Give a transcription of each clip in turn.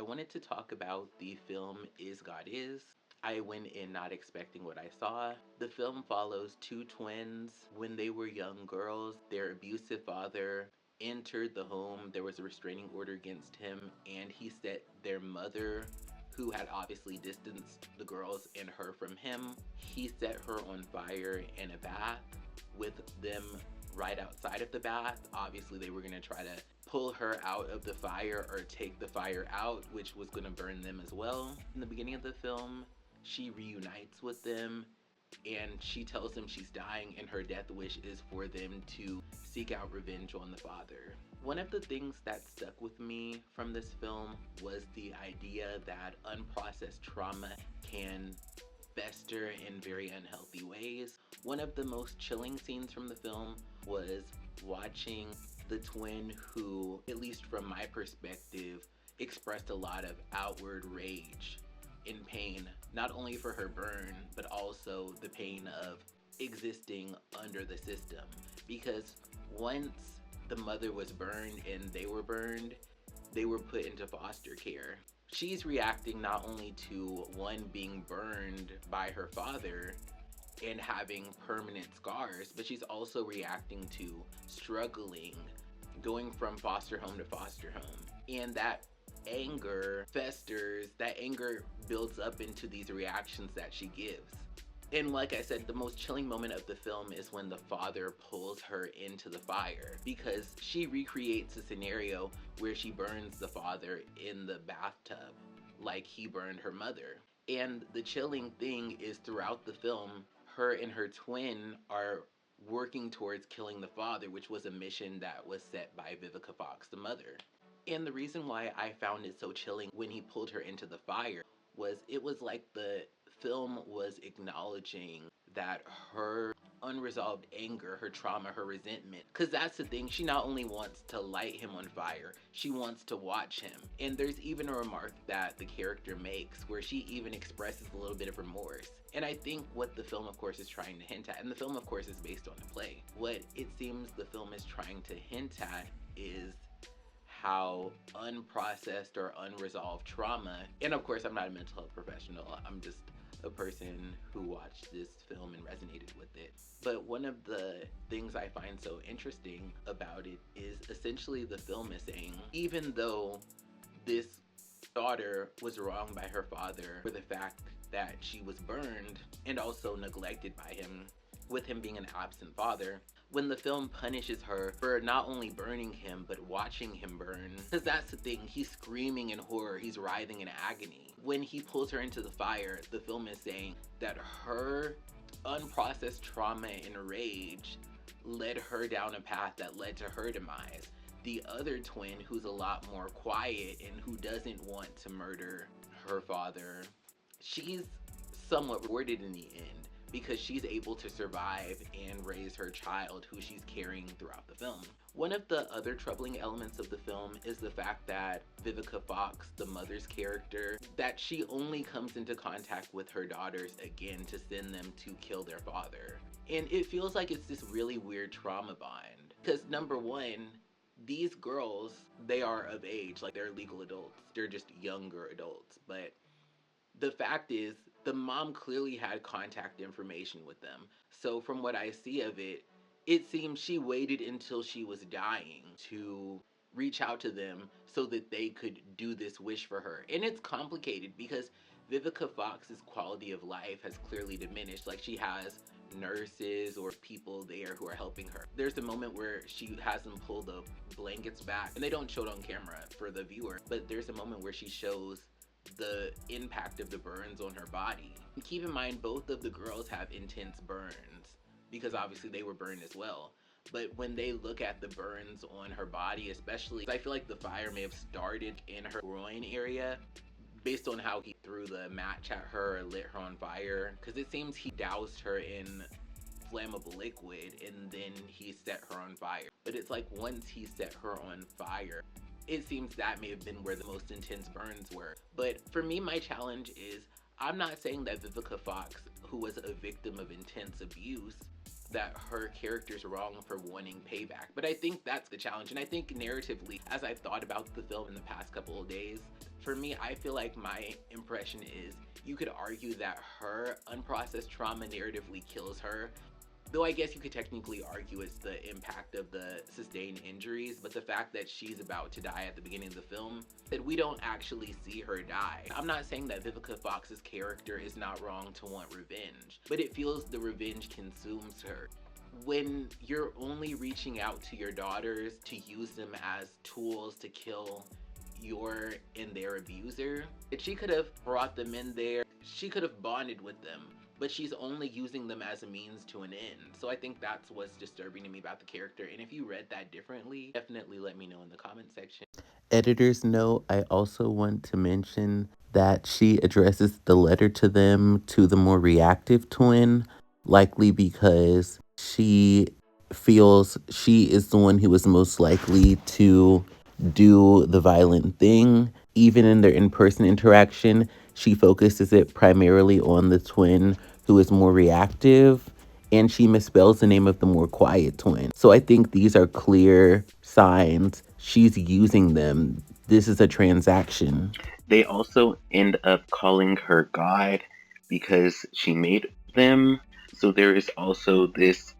wanted to talk about the film Is God Is. I went in not expecting what I saw. The film follows two twins. When they were young girls, their abusive father entered the home. There was a restraining order against him, and he set their mother, who had obviously distanced the girls and her from him, he set her on fire in a bath with them right outside of the bath. Obviously, they were going to try to pull her out of the fire or take the fire out, which was going to burn them as well. In the beginning of the film, she reunites with them and she tells them she's dying and her death wish is for them to seek out revenge on the father. One of the things that stuck with me from this film was the idea that unprocessed trauma can fester in very unhealthy ways. One of the most chilling scenes from the film was watching the twin who, at least from my perspective, expressed a lot of outward rage in pain, not only for her burn, but also the pain of existing under the system. Because once the mother was burned and they were put into foster care. She's reacting not only to one being burned by her father and having permanent scars, but she's also reacting to struggling, going from foster home to foster home. And that anger festers, that anger builds up into these reactions that she gives. And like I said, the most chilling moment of the film is when the father pulls her into the fire, because she recreates a scenario where she burns the father in the bathtub like he burned her mother. And the chilling thing is, throughout the film, her and her twin are working towards killing the father, which was a mission that was set by Vivica Fox, the mother. And the reason why I found it so chilling when he pulled her into the fire was it was like the film was acknowledging that her unresolved anger, her trauma, her resentment, because that's the thing, she not only wants to light him on fire, she wants to watch him. And there's even a remark that the character makes where she even expresses a little bit of remorse. And I think what the film of course is trying to hint at, and the film of course is based on a play, what it seems the film is trying to hint at is how unprocessed or unresolved trauma, and of course I'm not a mental health professional, I'm just a person who watched this film and resonated with it. But one of the things I find so interesting about it is essentially the film is saying, even though this daughter was wronged by her father for the fact that she was burned and also neglected by him, with him being an absent father, when the film punishes her for not only burning him, but watching him burn. Because that's the thing, he's screaming in horror, he's writhing in agony. When he pulls her into the fire, the film is saying that her unprocessed trauma and rage led her down a path that led to her demise. The other twin, who's a lot more quiet and who doesn't want to murder her father, she's somewhat rewarded in the end, because she's able to survive and raise her child, who she's carrying throughout the film. One of the other troubling elements of the film is the fact that Vivica Fox, the mother's character, that she only comes into contact with her daughters again to send them to kill their father. And it feels like it's this really weird trauma bond. Because number one, these girls, they are of age, like they're legal adults. They're just younger adults. But the fact is, the mom clearly had contact information with them. So from what I see of it, it seems she waited until she was dying to reach out to them so that they could do this wish for her. And it's complicated because Vivica Fox's quality of life has clearly diminished. Like, she has nurses or people there who are helping her. There's a moment where she has them pull the blankets back, and they don't show it on camera for the viewer, but there's a moment where she shows the impact of the burns on her body. And keep in mind, both of the girls have intense burns because obviously they were burned as well. But when they look at the burns on her body, especially, I feel like the fire may have started in her groin area based on how he threw the match at her or lit her on fire, because it seems he doused her in flammable liquid and then he set her on fire. But it's like once he set her on fire, it seems that may have been where the most intense burns were. But for me, my challenge is, I'm not saying that Vivica Fox, who was a victim of intense abuse, that her character's wrong for wanting payback. But I think that's the challenge. And I think narratively, as I've thought about the film in the past couple of days, For me, I feel like my impression is you could argue that her unprocessed trauma narratively kills her. Though I guess you could technically argue it's the impact of the sustained injuries, but the fact that she's about to die at the beginning of the film, that we don't actually see her die. I'm not saying that Vivica Fox's character is not wrong to want revenge, but it feels the revenge consumes her. When you're only reaching out to your daughters to use them as tools to kill your and their abuser, she could have brought them in there, she could have bonded with them, but she's only using them as a means to an end. So I think that's what's disturbing to me about the character. And if you read that differently, definitely let me know in the comment section. Editor's note, I also want to mention that she addresses the letter to them to the more reactive twin, likely because she feels she is the one who is most likely to do the violent thing. Even in their in-person interaction, she focuses it primarily on the twin who is more reactive, and she misspells the name of the more quiet twin. So I think these are clear signs she's using them. This is a transaction. They also end up calling her God because she made them. So there is also this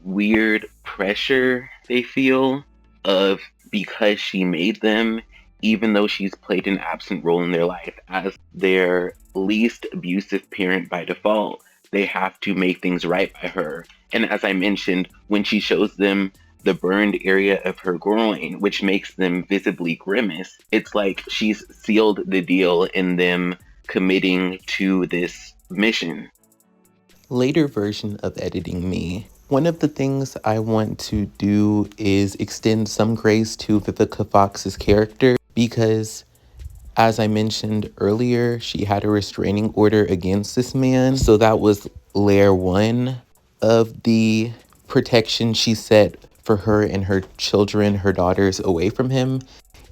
weird pressure they feel of, because she made them, even though she's played an absent role in their life as their least abusive parent by default, they have to make things right by her. And as I mentioned, when she shows them the burned area of her groin, which makes them visibly grimace, it's like she's sealed the deal in them committing to this mission. Later version of editing me. One of the things I want to do is extend some grace to Vivica Fox's character because, as I mentioned earlier, she had a restraining order against this man. So that was layer one of the protection she set for her and her children, her daughters, away from him.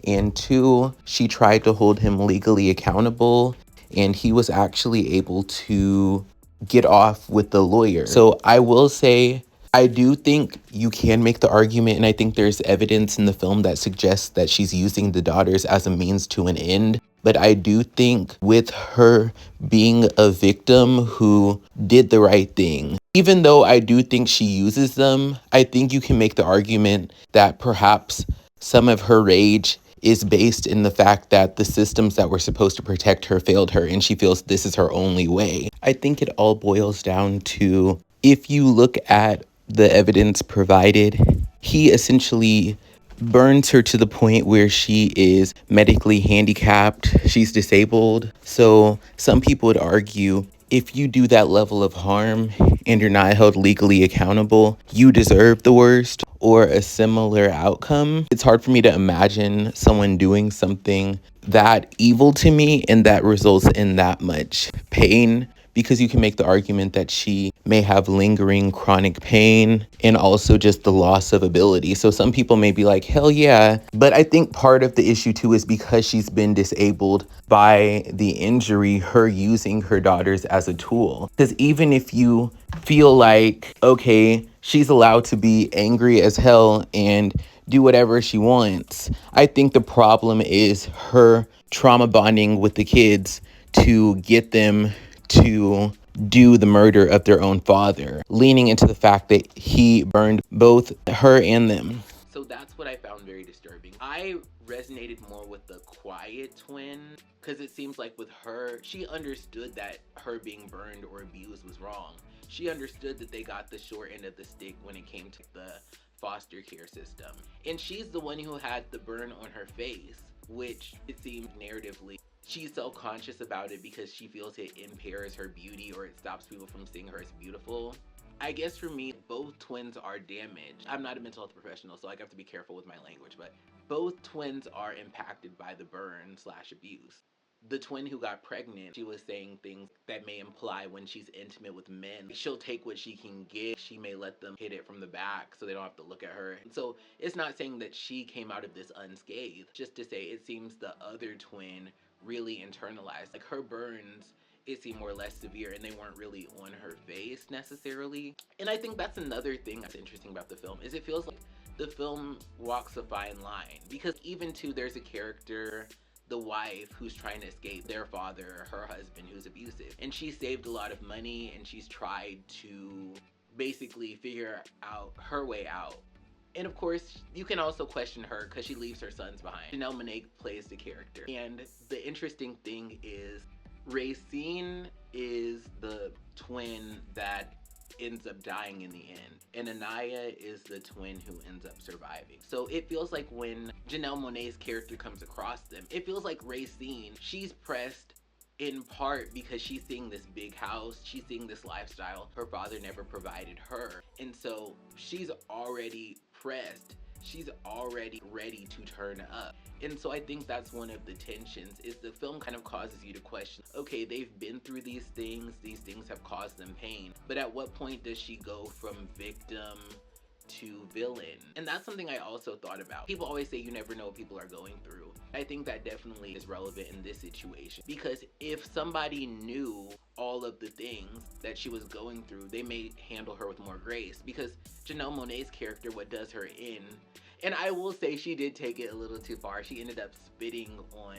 And two, she tried to hold him legally accountable, and he was actually able to get off with the lawyer. So I will say, I do think you can make the argument, and I think there's evidence in the film that suggests that she's using the daughters as a means to an end. But I do think with her being a victim who did the right thing, even though I do think she uses them, I think you can make the argument that perhaps some of her rage is based in the fact that the systems that were supposed to protect her failed her, and she feels this is her only way. I think it all boils down to, if you look at the evidence provided, he essentially burns her to the point where she is medically handicapped, she's disabled. So some people would argue, if you do that level of harm and you're not held legally accountable, you deserve the worst or a similar outcome. It's hard for me to imagine someone doing something that evil to me and that results in that much pain, because you can make the argument that she may have lingering chronic pain and also just the loss of ability. So some people may be like, hell yeah. But I think part of the issue too is because she's been disabled by the injury, her using her daughters as a tool. Because even if you feel like, okay, she's allowed to be angry as hell and do whatever she wants, I think the problem is her trauma bonding with the kids to get them to do the murder of their own father, leaning into the fact that he burned both her and them. So that's what I found very disturbing. I resonated more with the quiet twin because it seems like with her, she understood that her being burned or abused was wrong. She understood that they got the short end of the stick when it came to the foster care system. And she's the one who had the burn on her face, which it seemed narratively she's self-conscious about it because she feels it impairs her beauty or it stops people from seeing her as beautiful. I guess for me, both twins are damaged. I'm not a mental health professional, so I have to be careful with my language, but both twins are impacted by the burn slash abuse. The twin who got pregnant, she was saying things that may imply when she's intimate with men, she'll take what she can get. She may let them hit it from the back so they don't have to look at her. And so it's not saying that she came out of this unscathed, just to say it seems the other twin really internalized. Like her burns, it seemed more or less severe and they weren't really on her face necessarily. And I think that's another thing that's interesting about the film, is it feels like the film walks a fine line, because even too, there's a character the wife who's trying to escape their father, her husband who's abusive. And she saved a lot of money and she's tried to basically figure out her way out. And of course, you can also question her because she leaves her sons behind. Janelle Monáe plays the character. And the interesting thing is, Racine is the twin that ends up dying in the end, and Anaya is the twin who ends up surviving. So it feels like when Janelle Monáe's character comes across them, it feels like Racine, she's pressed in part because she's seeing this big house, she's seeing this lifestyle her father never provided her, and so she's already pressed, she's already ready to turn up. And so I think that's one of the tensions, is the film kind of causes you to question, okay, they've been through these things have caused them pain, but at what point does she go from victim to villain? And that's something I also thought about. People always say you never know what people are going through. I think that definitely is relevant in this situation, because if somebody knew all of the things that she was going through, they may handle her with more grace, because Janelle Monáe's character, what does her in, and I will say she did take it a little too far. She ended up spitting on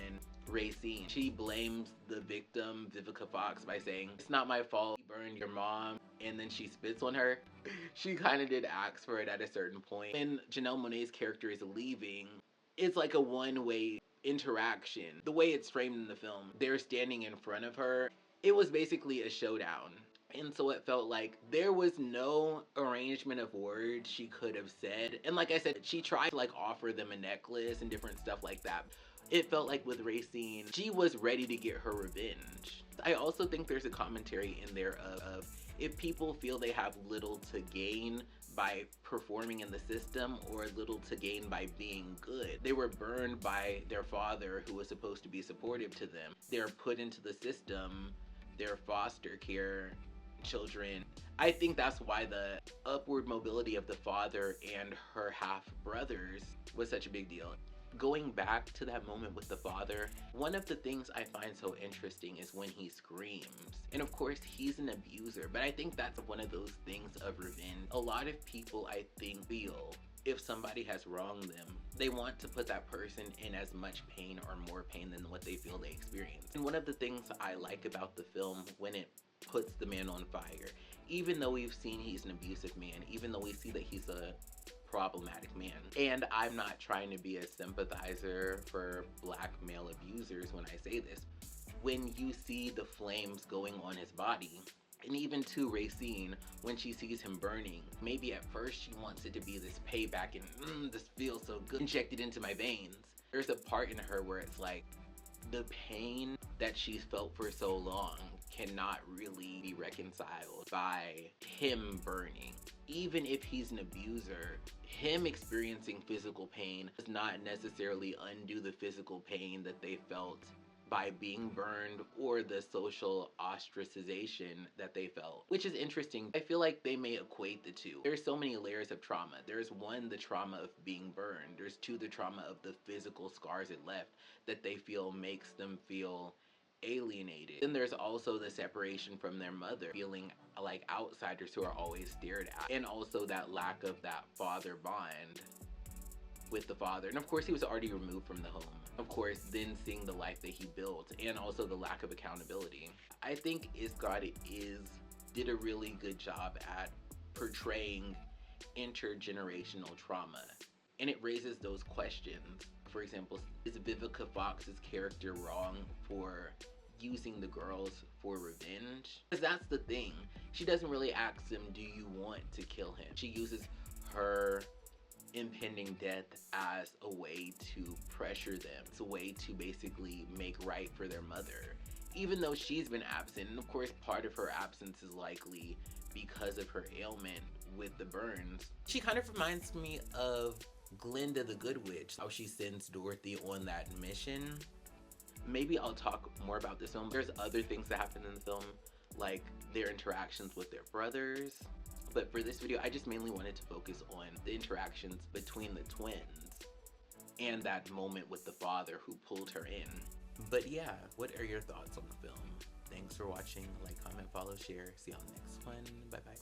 Racine. She blames the victim, Vivica Fox, by saying, "It's not my fault, you burned your mom," and then she spits on her. She kind of did ask for it at a certain point. When Janelle Monáe's character is leaving, it's like a one-way interaction. The way it's framed in the film, they're standing in front of her. It was basically a showdown. And so it felt like there was no arrangement of words she could have said. And like I said, she tried to like offer them a necklace and different stuff like that. It felt like with Racine, she was ready to get her revenge. I also think there's a commentary in there of if people feel they have little to gain by performing in the system or little to gain by being good. They were burned by their father who was supposed to be supportive to them. They're put into the system, their foster care children. I think that's why the upward mobility of the father and her half brothers was such a big deal. Going back to that moment with the father, one of the things I find so interesting is when he screams. And of course, he's an abuser, but I think that's one of those things of revenge. A lot of people, I think, feel if somebody has wronged them, they want to put that person in as much pain or more pain than what they feel they experience. And one of the things I like about the film, when it puts the man on fire, even though we've seen he's an abusive man, even though we see that he's a problematic man, and I'm not trying to be a sympathizer for black male abusers when I say this, when you see the flames going on his body, and even to Racine, when she sees him burning, maybe at first she wants it to be this payback and this feels so good, injected into my veins. There's a part in her where it's like, the pain that she's felt for so long cannot really be reconciled by him burning. Even if he's an abuser, him experiencing physical pain does not necessarily undo the physical pain that they felt by being burned or the social ostracization that they felt, which is interesting. I feel like they may equate the two. There's so many layers of trauma. There's one, the trauma of being burned. There's two, the trauma of the physical scars it left that they feel makes them feel alienated. Then there's also the separation from their mother, feeling like outsiders who are always stared at, and also that lack of that father bond with the father. And of course, he was already removed from the home. Of course, then seeing the life that he built, and also the lack of accountability. I think Isgard did a really good job at portraying intergenerational trauma, and it raises those questions. For example, is Vivica Fox's character wrong for using the girls for revenge? Because that's the thing. She doesn't really ask them, do you want to kill him? She uses her impending death as a way to pressure them. It's a way to basically make right for their mother, even though she's been absent. And of course, part of her absence is likely because of her ailment with the burns. She kind of reminds me of Glinda the Good Witch, how she sends Dorothy on that mission. Maybe I'll talk more about this film. There's other things that happen in the film, like their interactions with their brothers. But for this video, I just mainly wanted to focus on the interactions between the twins and that moment with the father who pulled her in. But yeah, what are your thoughts on the film? Thanks for watching. Like, comment, follow, share. See you on the next one. Bye bye.